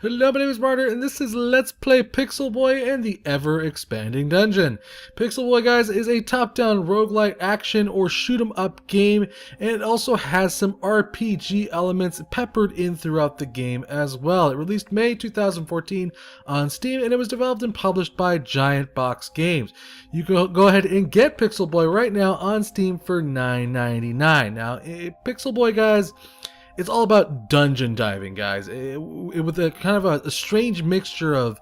Hello, my name is Martyr, and this is Let's Play Pixel Boy and the Ever-Expanding Dungeon. Pixel Boy, guys, is a top-down roguelite action or shoot-'em-up game, and it also has some RPG elements peppered in throughout the game as well. It released May 2014 on Steam, and it was developed and published by Giant Box Games. You can go ahead and get Pixel Boy right now on Steam for $9.99. Now, Pixel Boy, guys, it's all about dungeon diving, guys, with a kind of a strange mixture of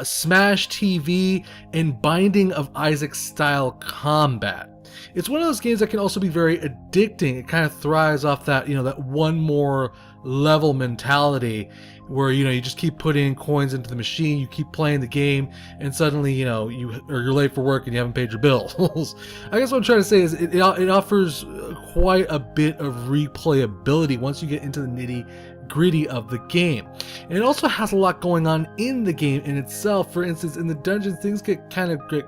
Smash TV and Binding of Isaac style combat. It's one of those games that can also be very addicting. It kind of thrives off that, that one more level mentality where, you just keep putting coins into the machine, you keep playing the game, and suddenly, you're late for work and you haven't paid your bills. I guess what I'm trying to say is it offers quite a bit of replayability once you get into the nitty-gritty of the game. And it also has a lot going on in the game in itself. For instance, in the dungeons, things get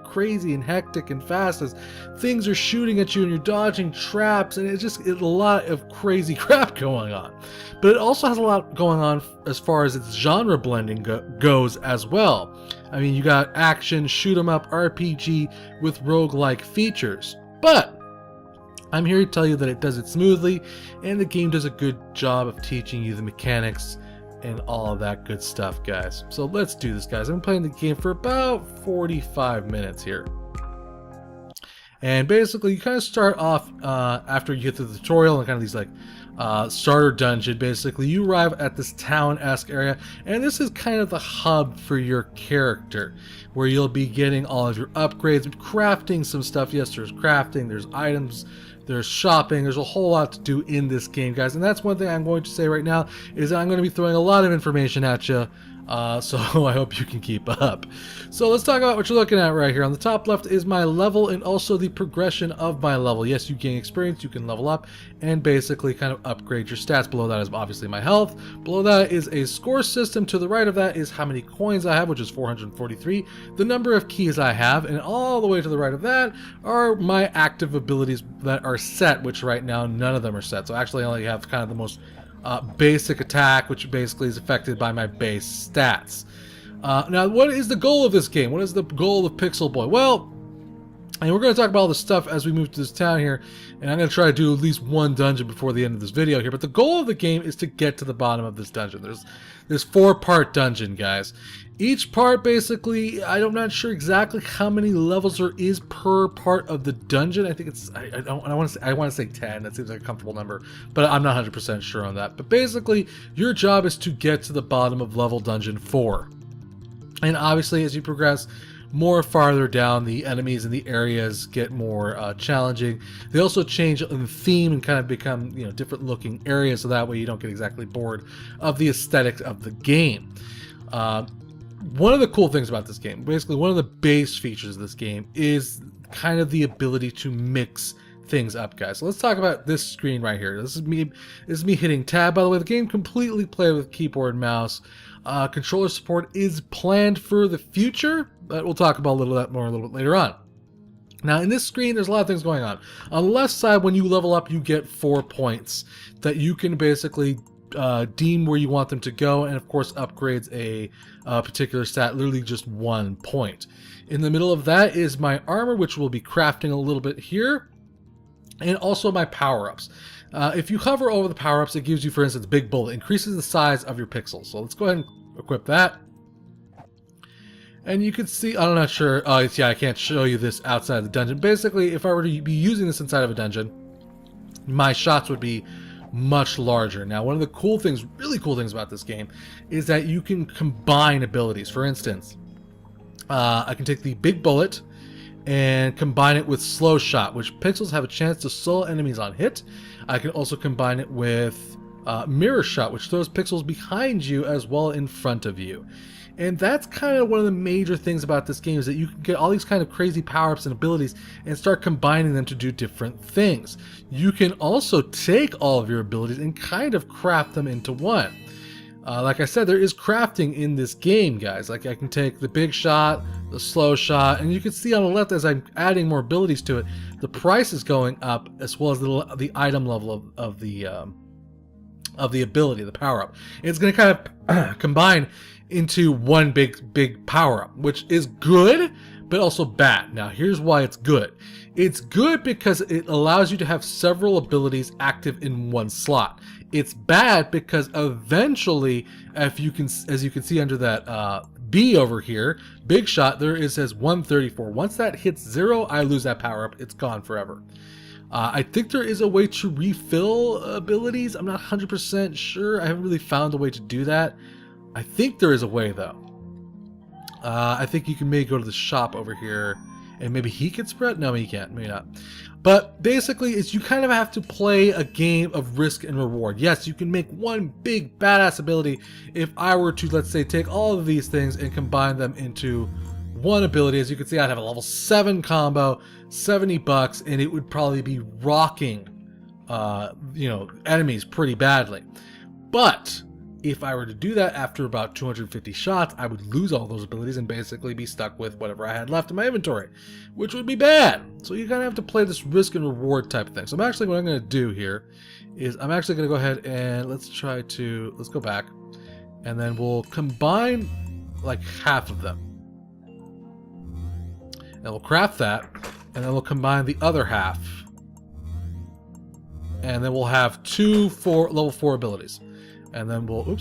crazy and hectic and fast as things are shooting at you and you're dodging traps, and it's a lot of crazy crap going on. But it also has a lot going on as far as its genre blending goes as well. I mean, you got action, shoot 'em up, RPG with roguelike features. But I'm here to tell you that it does it smoothly, and the game does a good job of teaching you the mechanics and all of that good stuff, guys. So let's do this, guys. I've been playing the game for about 45 minutes here. And basically, you kind of start off after you get through the tutorial and kind of these starter dungeon. Basically, you arrive at this town-esque area, and this is kind of the hub for your character, where you'll be getting all of your upgrades and crafting some stuff. Yes, there's crafting, there's items, there's shopping, there's a whole lot to do in this game, guys. And that's one thing I'm going to say right now, is that I'm going to be throwing a lot of information at you. So I hope you can keep up. So let's talk about what you're looking at right here. On the top left is my level and also the progression of my level. Yes, you gain experience, you can level up and basically kind of upgrade your stats. Below that is obviously my health. Below that is a score system. To the right of that is how many coins I have, which is 443, the number of keys I have, and all the way to the right of that are my active abilities that are set, which right now none of them are set. So actually I only have kind of the most basic attack, which basically is affected by my base stats. Now, what is the goal of this game? What is the goal of Pixel Boy? Well, and we're going to talk about all this stuff as we move to this town here, and I'm going to try to do at least one dungeon before the end of this video here, but the goal of the game is to get to the bottom of this dungeon. There's 4-part dungeon, guys. Each part, basically, I'm not sure exactly how many levels there is per part of the dungeon. I think it's, I want to say 10. That seems like a comfortable number, but I'm not 100% sure on that. But basically, your job is to get to the bottom of level dungeon 4. And obviously, as you progress more farther down, the enemies and the areas get more challenging. They also change in theme and kind of become, different looking areas, so that way you don't get exactly bored of the aesthetics of the game. One of the cool things about this game, basically one of the base features of this game, is kind of the ability to mix things up, guys. So let's talk about this screen right here. This is me hitting tab. By the way, the game completely played with keyboard and mouse. Controller support is planned for the future, but we'll talk about a little bit later on. Now, in this screen, there's a lot of things going on. On the left side, when you level up, you get 4 points that you can basically deem where you want them to go, and of course upgrades a particular stat, literally just 1 point. In the middle of that is my armor, which we'll be crafting a little bit here, and also my power-ups. If you hover over the power-ups, it gives you, for instance, Big Bullet, increases the size of your pixels. So let's go ahead and equip that. And you can see, I'm not sure, yeah, I can't show you this outside the dungeon. Basically, if I were to be using this inside of a dungeon, my shots would be much larger. Now, one of the cool things, really cool things about this game, is that you can combine abilities. For instance, I can take the Big Bullet and combine it with Slow Shot, which pixels have a chance to slow enemies on hit. I can also combine it with Mirror Shot, which throws pixels behind you as well in front of you. And that's kind of one of the major things about this game, is that you can get all these kind of crazy power-ups and abilities and start combining them to do different things. You can also take all of your abilities and kind of craft them into one. Like I said, there is crafting in this game, guys. Like, I can take the Big Shot, the Slow Shot, and you can see on the left, as I'm adding more abilities to it, the price is going up, as well as the item level of the ability, the power-up. It's going to kind of combine into one big power up, which is good, but also bad. Now, here's why it's good. It's good because it allows you to have several abilities active in one slot. It's bad because eventually, as you can see under that B over here, big shot, there it says 134. Once that hits 0, I lose that power up. It's gone forever. I think there is a way to refill abilities. I'm not 100% sure. I haven't really found a way to do that. I think there is a way though. I think you can maybe go to the shop over here and maybe he can spread. No, he can't. Maybe not. But basically, it's you kind of have to play a game of risk and reward. Yes, you can make one big badass ability. If I were to, let's say, take all of these things and combine them into one ability, as you can see, I'd have a level 7 combo, $70, and it would probably be rocking, enemies pretty badly. But if I were to do that after about 250 shots, I would lose all those abilities and basically be stuck with whatever I had left in my inventory, which would be bad. So you kind of have to play this risk and reward type of thing. So what I'm going to do here is I'm actually going to go ahead and let's go back, and then we'll combine like half of them. And we'll craft that, and then we'll combine the other half. And then we'll have two level 4 abilities. And then we'll,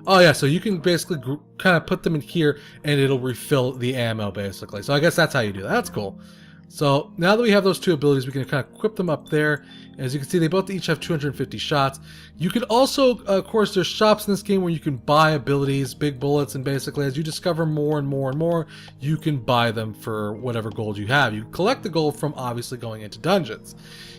oh yeah, so you can basically kind of put them in here and it'll refill the ammo basically. So I guess that's how you do that. That's cool. So now that we have those two abilities, we can kind of equip them up there. As you can see, they both each have 250 shots. You can also, of course, there's shops in this game where you can buy abilities, big bullets, and basically as you discover more and more and more, you can buy them for whatever gold you have. You collect the gold from obviously going into dungeons.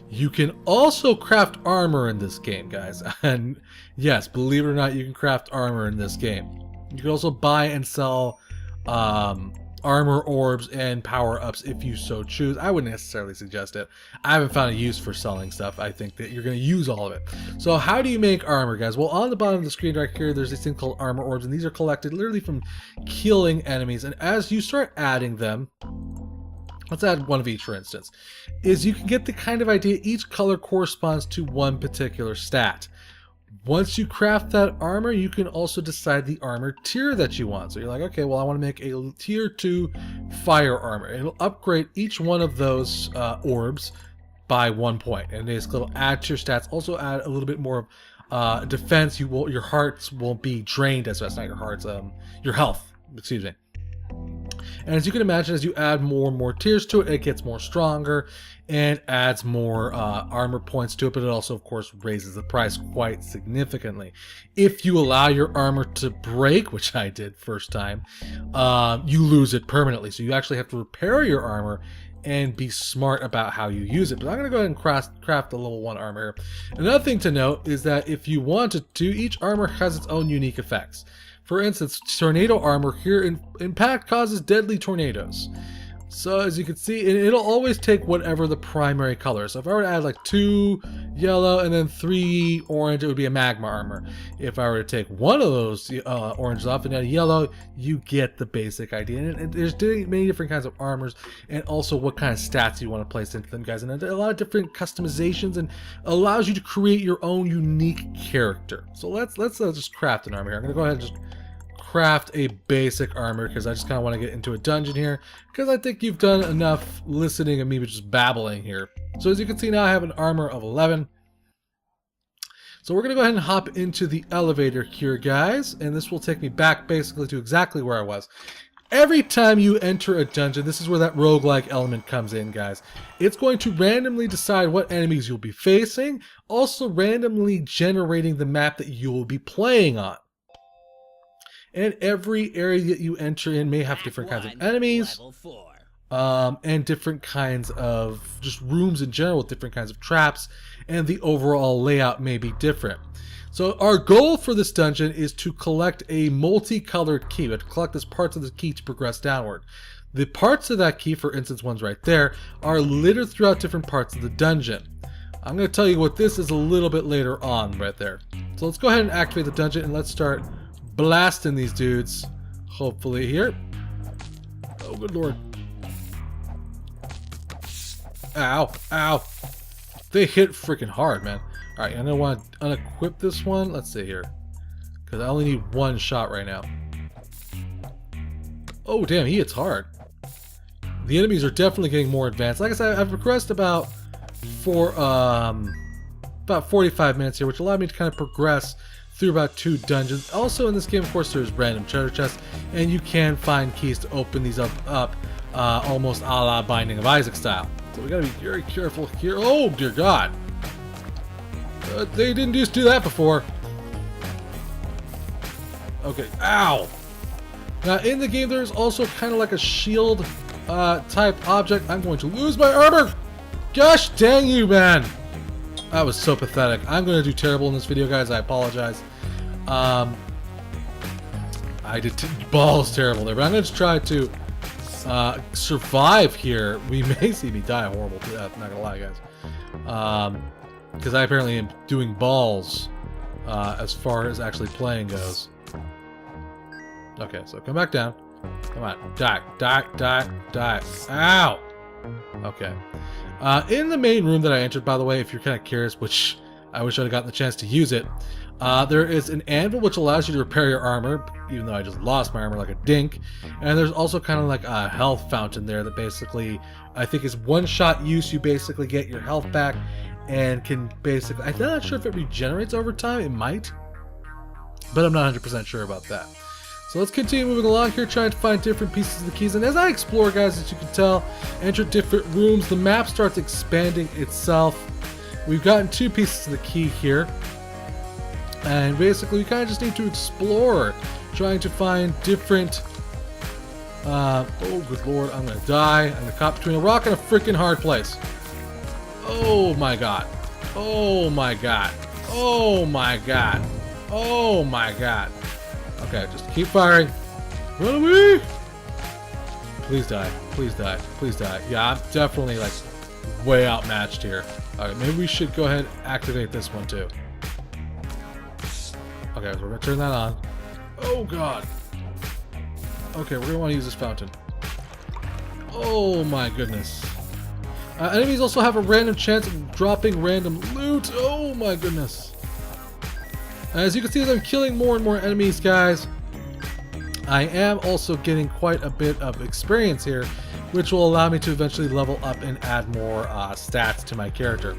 You can also craft armor in this game, guys. And yes, believe it or not, you can craft armor in this game. You can also buy and sell armor orbs and power-ups if you so choose. I wouldn't necessarily suggest it. I haven't found a use for selling stuff. I think that you're going to use all of it. So how do you make armor, guys? Well, on the bottom of the screen right here, there's this thing called armor orbs, and these are collected literally from killing enemies. And as you start adding them, let's add one of each, for instance, is you can get the kind of idea each color corresponds to one particular stat. Once you craft that armor, you can also decide the armor tier that you want. So you're like, okay, well, I want to make a tier 2 fire armor. It'll upgrade each one of those orbs by 1 point. And basically it'll add to your stats, also add a little bit more of defense. Your hearts won't be drained as fast. Not your hearts, your health, excuse me. And as you can imagine, as you add more and more tiers to it, it gets more stronger and adds more armor points to it, but it also, of course, raises the price quite significantly. If you allow your armor to break, which I did first time, you lose it permanently. So you actually have to repair your armor and be smart about how you use it. But I'm going to go ahead and craft a level 1 armor here. Another thing to note is that if you wanted to, each armor has its own unique effects. For instance, tornado armor here, impact causes deadly tornadoes. So as you can see, it'll always take whatever the primary color is. So if I were to add like 2 yellow and then 3 orange, it would be a magma armor. If I were to take one of those oranges off and add yellow, you get the basic idea. And there's many different kinds of armors, and also what kind of stats you want to place into them, guys. And a lot of different customizations, and allows you to create your own unique character. So let's just craft an armor here. I'm gonna go ahead and just craft a basic armor because I just kind of want to get into a dungeon here, because I think you've done enough listening of me just babbling here. So as you can see now, I have an armor of 11. So we're going to go ahead and hop into the elevator here, guys, and this will take me back basically to exactly where I was. Every time you enter a dungeon, this is where that roguelike element comes in, guys. It's going to randomly decide what enemies you'll be facing, also randomly generating the map that you will be playing on. And every area that you enter in may have different kinds of enemies, and different kinds of just rooms in general with different kinds of traps, and the overall layout may be different. So our goal for this dungeon is to collect a multicolored key. We have to collect as parts of the key to progress downward. The parts of that key, for instance, one's right there, are littered throughout different parts of the dungeon. I'm going to tell you what this is a little bit later on right there. So let's go ahead and activate the dungeon, and let's start blasting these dudes, hopefully here. Oh, good lord. Ow, ow. They hit freaking hard, man. Alright, I'm gonna want to unequip this one. Let's see here. because I only need one shot right now. Oh, damn, he hits hard. The enemies are definitely getting more advanced. Like I said, I've progressed about 45 minutes here, which allowed me to kind of progress through about 2 dungeons. Also in this game, of course, there's random treasure chests, and you can find keys to open these up almost a la Binding of Isaac style. So we gotta be very careful here. Oh, dear God. They didn't used to do that before. Okay, ow! Now, in the game, there's also kind of like a shield type object. I'm going to lose my armor! Gosh dang you, man! That was so pathetic. I'm going to do terrible in this video, guys. I apologize. I did balls terrible there, but I'm going to try to survive here. We may see me die a horrible death, not going to lie, guys. Because I apparently am doing balls as far as actually playing goes. Okay, so come back down. Come on. Die. Die. Die. Die. Ow! Okay. In the main room that I entered, by the way, if you're kind of curious, which I wish I'd have gotten the chance to use it, there is an anvil which allows you to repair your armor, even though I just lost my armor like a dink. And there's also kind of like a health fountain there that basically, I think, is one-shot use. You basically get your health back and can basically... I'm not sure if it regenerates over time. It might. But I'm not 100% sure about that. So let's continue moving along here, trying to find different pieces of the keys. And as I explore, guys, as you can tell, enter different rooms, the map starts expanding itself. We've gotten 2 pieces of the key here. And basically, we kind of just need to explore, trying to find different... oh, good lord, I'm going to die. I'm going to caught between a rock and a freaking hard place. Oh, my God. Oh, my God. Oh, my God. Oh, my God. Okay, just keep firing. Run away! Please die. Please die. Please die. Yeah, I'm definitely, like, way outmatched here. Alright, maybe we should go ahead and activate this one, too. Okay, so we're gonna turn that on. Oh, God. Okay, we're gonna want to use this fountain. Oh, my goodness. Enemies also have a random chance of dropping random loot. Oh, my goodness. As you can see, as I'm killing more and more enemies, guys, I am also getting quite a bit of experience here, which will allow me to eventually level up and add more stats to my character.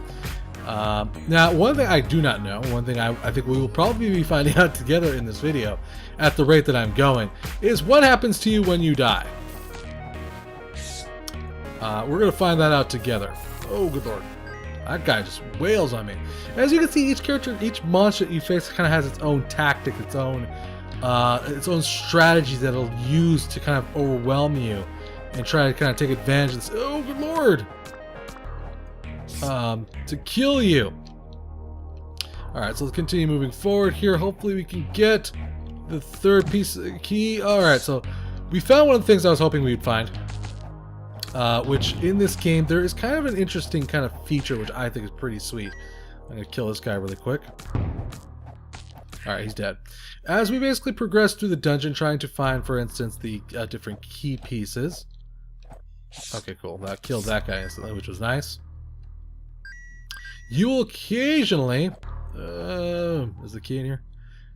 Now, one thing I do not know, one thing I think we will probably be finding out together in this video, at the rate that I'm going, is what happens to you when you die. We're going to find that out together. Oh, good lord. That guy just wails on me. As you can see, each character, each monster that you face kind of has its own tactic, its own strategy that it'll use to kind of overwhelm you and try to kind of take advantage of this. Oh, good lord! To kill you. Alright, so let's continue moving forward here. Hopefully we can get the 3rd piece of the key. Alright, so we found one of the things I was hoping we'd find. Which in this game there is kind of an interesting kind of feature which I think is pretty sweet. I'm gonna kill this guy really quick. Alright, he's dead. As we basically progress through the dungeon trying to find, for instance, the different key pieces. Okay, cool. That killed that guy instantly, which was nice. You will occasionally... is the key in here?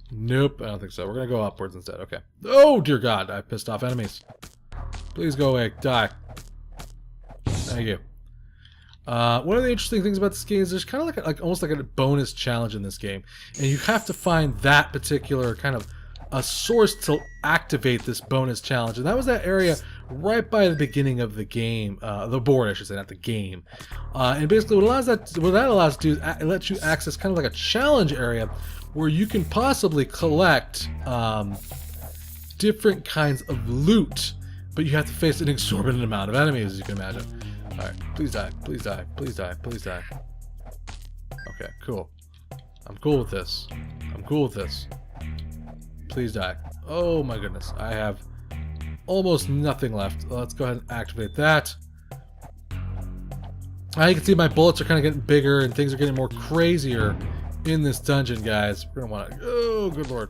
Nope, I don't think so. We're gonna go upwards instead. Okay. Oh, dear God, I pissed off enemies. Please go away. Die. Thank you. One of the interesting things about this game is there's kind of like almost like a bonus challenge in this game, and you have to find that particular kind of a source to activate this bonus challenge, and that was that area right by the beginning of the game, the board, I should say, not the game. And basically, what that allows to do is it lets you access kind of like a challenge area where you can possibly collect different kinds of loot, but you have to face an exorbitant amount of enemies, as you can imagine. Alright, please die, please die, please die, please die. Okay, cool. I'm cool with this. I'm cool with this. Please die. Oh my goodness, I have almost nothing left. Let's go ahead and activate that. You can see my bullets are kind of getting bigger and things are getting more crazier in this dungeon, guys. We're gonna want to... Oh, good lord.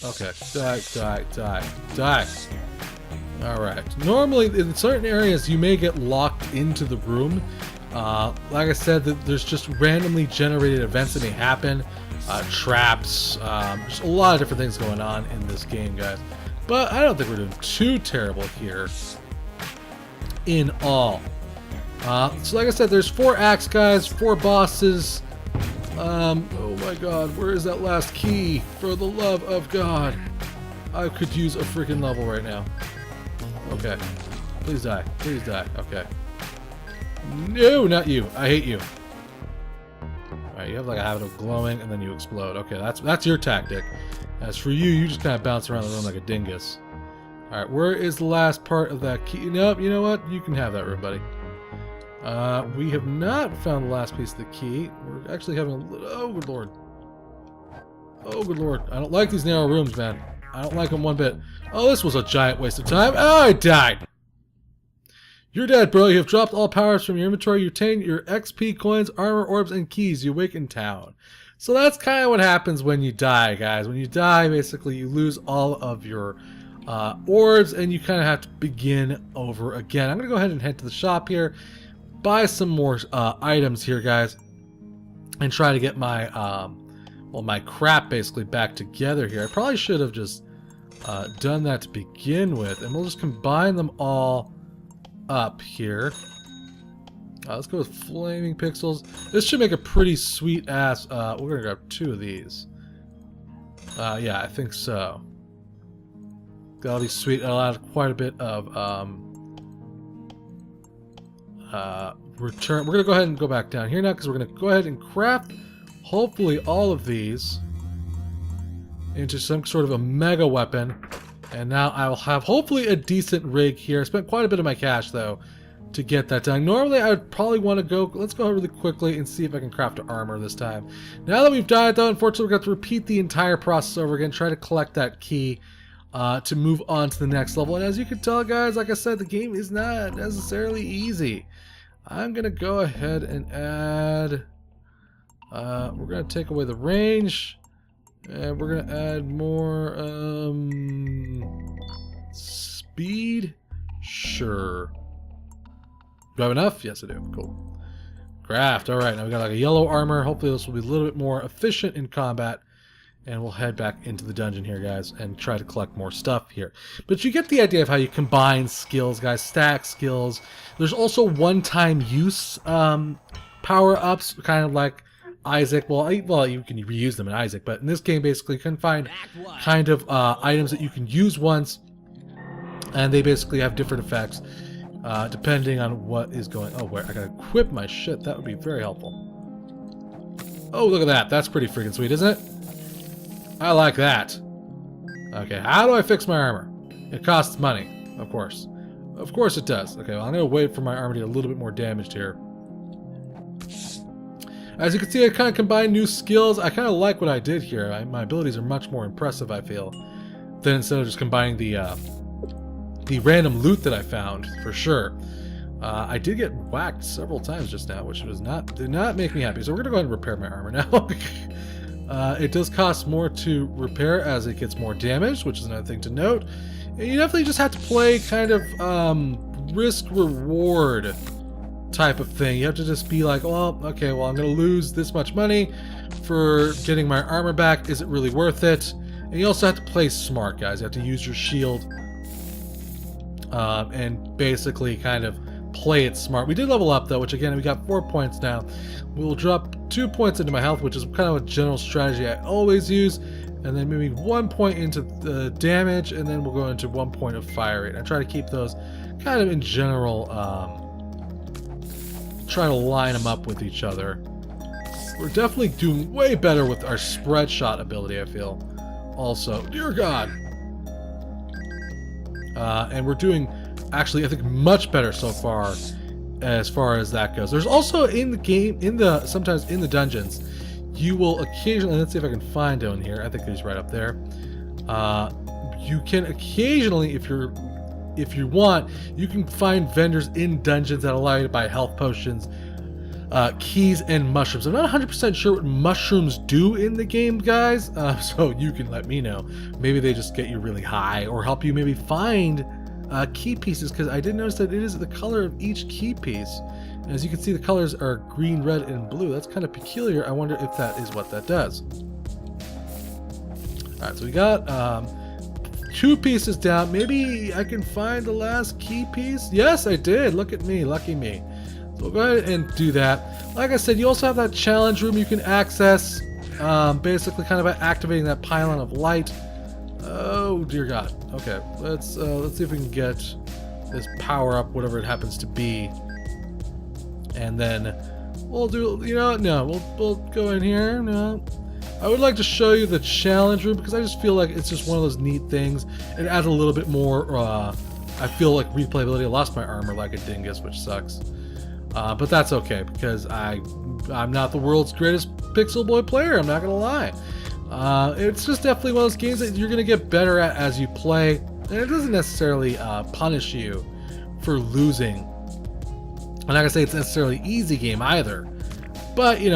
Okay, die, die, die, die. Alright. Normally, in certain areas, you may get locked into the room, Like I said, there's just randomly generated events that may happen, traps, just a lot of different things going on in this game, guys. But I don't think we're doing too terrible here in all. So like I said, there's 4 acts, guys, 4 bosses. Oh my god, where is that last key? For the love of God. I could use a freaking level right now. Okay. Please die. Please die. Okay. No, not you. I hate you. Alright, you have like a habit of glowing and then you explode. Okay, that's your tactic. As for you, you just kind of bounce around the room like a dingus. Alright, where is the last part of that key? Nope, you know what? You can have that room, buddy. We have not found the last piece of the key. We're actually having a little... Oh, good lord. Oh, good lord. I don't like these narrow rooms, man. I don't like them one bit. Oh, this was a giant waste of time. Oh, I died! You're dead, bro. You have dropped all powers from your inventory. You obtained your XP, coins, armor, orbs, and keys. You wake in town. So that's kind of what happens when you die, guys. When you die, basically, you lose all of your orbs, and you kind of have to begin over again. I'm going to go ahead and head to the shop here, buy some more items here, guys, and try to get my, well, my crap basically back together here. I probably should have just done that to begin with, and we'll just combine them all up here. Let's go with flaming pixels. This should make a pretty sweet ass. We're gonna grab 2 of these. Yeah, I think so. That'll be sweet. It'll add quite a bit of return. We're gonna go ahead and go back down here now because we're gonna go ahead and craft hopefully all of these into some sort of a mega weapon. And now I will have hopefully a decent rig here. I spent quite a bit of my cash though to get that done. Normally I would probably want to go, let's go really quickly and see if I can craft armor this time. Now that we've died though, unfortunately we're going to have to repeat the entire process over again, try to collect that key to move on to the next level. And as you can tell, guys, like I said, the game is not necessarily easy. I'm going to go ahead and add, we're going to take away the range. And we're going to add more speed. Sure. Do I have enough? Yes, I do. Cool. Craft. Alright, now we got like a yellow armor. Hopefully this will be a little bit more efficient in combat. And we'll head back into the dungeon here, guys, and try to collect more stuff here. But you get the idea of how you combine skills, guys. Stack skills. There's also one-time use power-ups, kind of like Isaac. Well, you can reuse them in Isaac, but in this game, basically, you can find kind of items that you can use once, and they basically have different effects depending on what is going. Oh, where I gotta equip my shit. That would be very helpful. Oh, look at that. That's pretty freaking sweet, isn't it? I like that. Okay, how do I fix my armor? It costs money, of course. Of course it does. Okay, well, I'm gonna wait for my armor to get a little bit more damaged here. As you can see, I kind of combined new skills. I kind of like what I did here. My abilities are much more impressive, I feel, than instead of just combining the random loot that I found, for sure. I did get whacked several times just now, which did not make me happy. So we're going to go ahead and repair my armor now. It does cost more to repair as it gets more damaged, which is another thing to note. And you definitely just have to play kind of risk-reward type of thing. You have to just be like, well, okay, well, I'm going to lose this much money for getting my armor back. Is it really worth it? And you also have to play smart, guys. You have to use your shield and basically kind of play it smart. We did level up, though, which, again, we got 4 points now. We'll drop 2 points into my health, which is kind of a general strategy I always use, and then maybe 1 point into the damage, and then we'll go into 1 point of fire rate. I try to keep those kind of in general, try to line them up with each other. We're definitely doing way better with our spread shot ability, I feel. Also, dear God. And we're doing, actually, I think, much better so far as that goes. There's also in the game, sometimes in the dungeons, you will occasionally, let's see if I can find down here. I think he's right up there. You can occasionally, if you want, you can find vendors in dungeons that allow you to buy health potions, keys, and mushrooms. I'm not 100% sure what mushrooms do in the game, guys, so you can let me know. Maybe they just get you really high or help you maybe find key pieces, because I did notice that it is the color of each key piece And as you can see, the colors are green, red, and blue. That's kind of peculiar. I wonder if that is what that does. Alright, so we got 2 pieces down. Maybe I can find the last key piece? Yes, I did. Look at me. Lucky me. So we'll go ahead and do that. Like I said, you also have that challenge room you can access, basically kind of by activating that pylon of light. Oh, dear God. Okay, let's see if we can get this power up, whatever it happens to be. And then we'll do, you know, no, we'll go in here. No. I would like to show you the challenge room because I just feel like it's just one of those neat things. It adds a little bit more, I feel like replayability. I lost my armor like a dingus, which sucks. But that's okay because I'm not the world's greatest Pixel Boy player, I'm not gonna lie. It's just definitely one of those games that you're gonna get better at as you play, and it doesn't necessarily punish you for losing. I'm not gonna say it's necessarily an easy game either, but you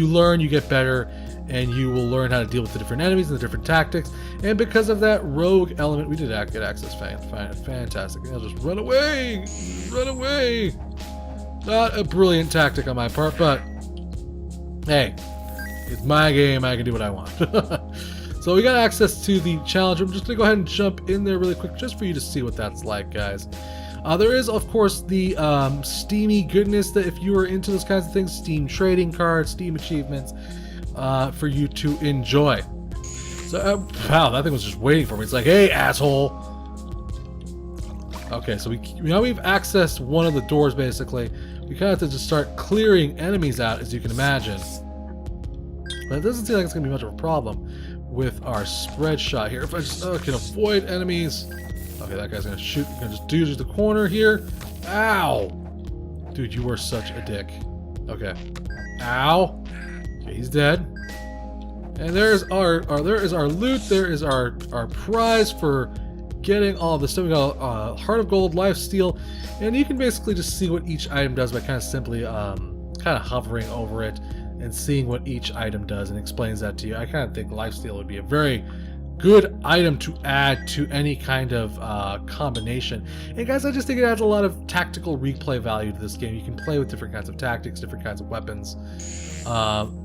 learn, you get better, and you will learn how to deal with the different enemies and the different tactics. And because of that rogue element, we did get access. Fantastic. I'll just run away, run away. Not a brilliant tactic on my part, but hey, it's my game. I can do what I want. So we got access to the challenge room. I'm just gonna go ahead and jump in there really quick just for you to see what that's like, guys. There is, of course, the Steamy goodness that if you are into those kinds of things, Steam trading cards, Steam achievements, for you to enjoy. So, wow, that thing was just waiting for me. It's like, hey, asshole. Okay, so now we've accessed one of the doors, basically. We kind of have to just start clearing enemies out, as you can imagine. But it doesn't seem like it's going to be much of a problem with our spread shot here. If I just can avoid enemies. Okay, that guy's going to shoot. We're going to just do the corner here. Ow! Dude, you were such a dick. Okay. Ow! Okay, he's dead. And there is our loot. There is our prize for getting all this stuff. We got Heart of Gold, Life Steal, and you can basically just see what each item does by kind of simply kind of hovering over it and seeing what each item does, and explains that to you. I kind of think Life Steal would be a very good item to add to any kind of combination. And guys, I just think it adds a lot of tactical replay value to this game. You can play with different kinds of tactics, different kinds of weapons,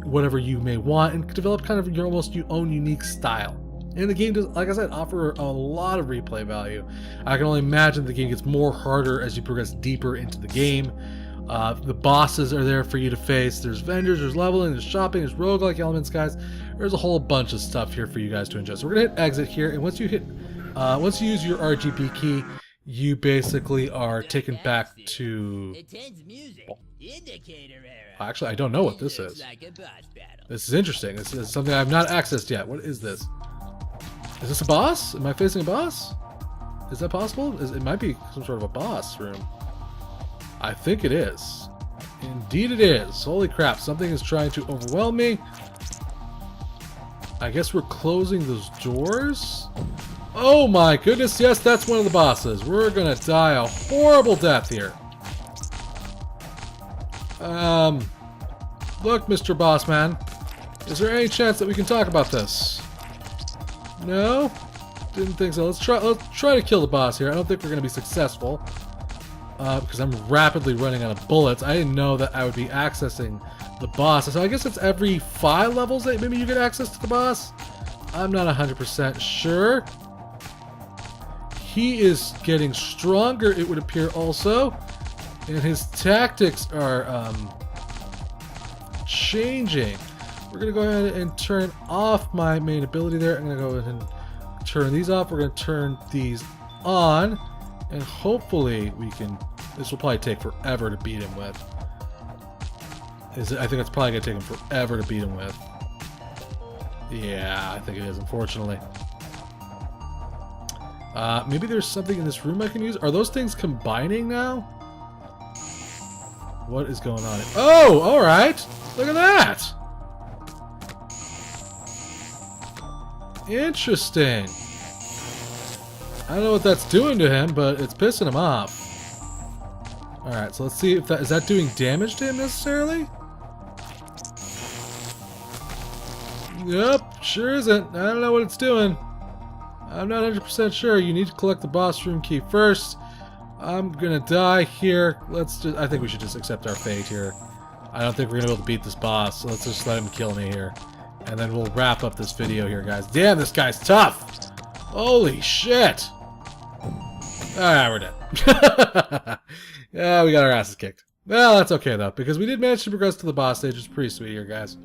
whatever you may want, and develop kind of your own unique style. And the game does, like I said, offer a lot of replay value. I can only imagine the game gets more harder as you progress deeper into the game. The bosses are there for you to face. There's vendors, there's leveling, there's shopping, there's roguelike elements, guys. There's a whole bunch of stuff here for you guys to enjoy. So we're gonna hit exit here, and once you use your RGB key, you basically are taken back to. Actually, I don't know what this is. This is interesting. This is something I've not accessed yet. What is this? Is this a boss? Am I facing a boss? Is that possible? It might be some sort of a boss room. I think it is. Indeed it is. Holy crap, something is trying to overwhelm me. I guess we're closing those doors? Oh my goodness, yes, that's one of the bosses. We're gonna die a horrible death here. Look, Mr. Bossman, is there any chance that we can talk about this? No? Didn't think so. Let's try to kill the boss here. I don't think we're going to be successful. Because I'm rapidly running out of bullets. I didn't know that I would be accessing the boss. So I guess it's every 5 levels that maybe you get access to the boss? I'm not 100% sure. He is getting stronger, it would appear also. And his tactics are changing. We're going to go ahead and turn off my main ability there. I'm going to go ahead and turn these off. We're going to turn these on. And hopefully we can... This will probably take forever to beat him with. I think it's probably going to take him forever to beat him with. Yeah, I think it is, unfortunately. Maybe there's something in this room I can use. Are those things combining now? What is going on? Oh, alright! Look at that! Interesting. I don't know what that's doing to him, but it's pissing him off. Alright, so let's see if is that doing damage to him necessarily? Yep, sure isn't. I don't know what it's doing. I'm not 100% sure. You need to collect the boss room key first. I'm gonna die here. I think we should just accept our fate here. I don't think we're gonna be able to beat this boss, so let's just let him kill me here. And then we'll wrap up this video here, guys. Damn, this guy's tough! Holy shit! Alright, we're dead. Yeah, we got our asses kicked. Well, that's okay, though, because we did manage to progress to the boss stage. It's pretty sweet here, guys.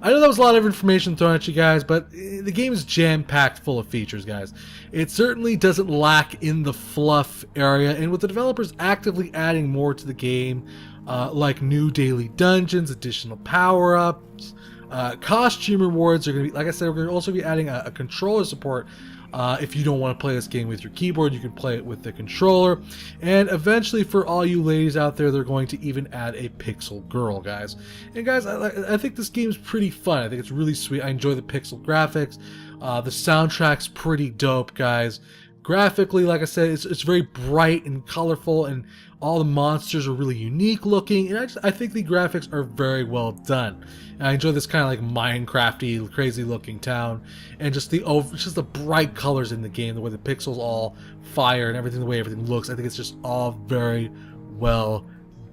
I know that was a lot of information thrown at you guys, but the game is jam-packed full of features, guys. It certainly doesn't lack in the fluff area, and with the developers actively adding more to the game, like new daily dungeons, additional power-ups, costume rewards are going to be, like I said, we're going to also be adding a controller support. If you don't want to play this game with your keyboard, you can play it with the controller. And eventually, for all you ladies out there, they're going to even add a pixel girl, guys. And guys, I think this game's pretty fun. I think it's really sweet. I enjoy the pixel graphics. The soundtrack's pretty dope, guys. Graphically, like I said, it's very bright and colorful, and all the monsters are really unique looking, and I think the graphics are very well done. And I enjoy this kind of like Minecrafty, crazy looking town, and just the bright colors in the game, the way the pixels all fire and everything, the way everything looks. I think it's just all very well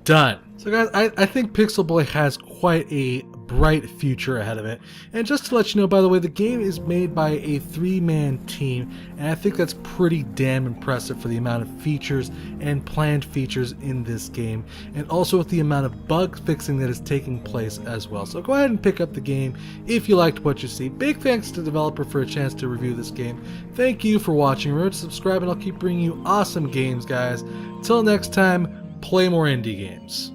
done. So guys, I think Pixel Boy has quite a bright future ahead of it. And just to let you know, by the way, the game is made by a 3-man team, and I think that's pretty damn impressive for the amount of features and planned features in this game, and also with the amount of bug fixing that is taking place as well. So go ahead and pick up the game if you liked what you see. Big thanks to the developer for a chance to review this game. Thank you for watching. Remember to subscribe, and I'll keep bringing you awesome games, guys. Till next time, play more indie games.